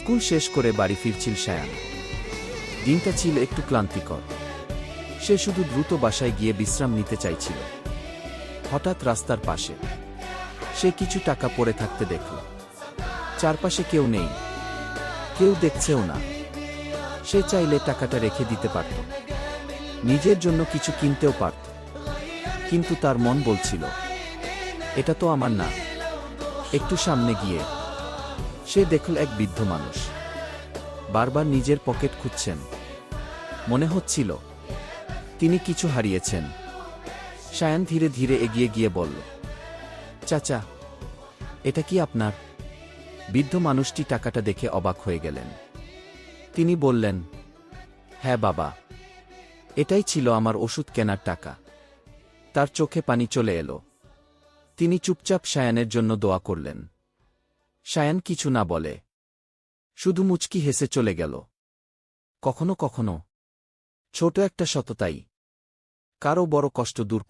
School শেষ করে বাড়ি ফিরছিল সায়ান। দিনটা ছিল একটু ক্লান্তিকর। সে শুধু দ্রুত বাসায় গিয়ে বিশ্রাম নিতে চাইছিল। হঠাৎ রাস্তার পাশে সে কিছু টাকা পড়ে থাকতে দেখল। চারপাশে কেউ নেই, কেউ দেখছেও না। সে চাইলে টাকাটা রেখে দিতে পারত, নিজের জন্য কিছু কিনতেও পারত, কিন্তু তার মন বলছিল, এটা তো আমার না। একটু সামনে গিয়ে সে দেখল এক বৃদ্ধ মানুষ বারবার নিজের পকেট খুঁজছেন। মনে হচ্ছিল তিনি কিছু হারিয়েছেন। সায়ান ধীরে ধীরে এগিয়ে গিয়ে বলল, চাচা, এটা কি আপনার? বৃদ্ধ মানুষটি টাকাটা দেখে অবাক হয়ে গেলেন। তিনি বললেন, হ্যাঁ বাবা, এটাই ছিল আমার ওষুধ কেনার টাকা। তার চোখে পানি চলে এলো। তিনি চুপচাপ সায়ানের জন্য দোয়া করলেন। সায়ান কিছু না বলে, শুধু মুচকি হেসে চলে গেল। কখনো কখনো ছোট একটা সততাই কারও বড় কষ্ট দূর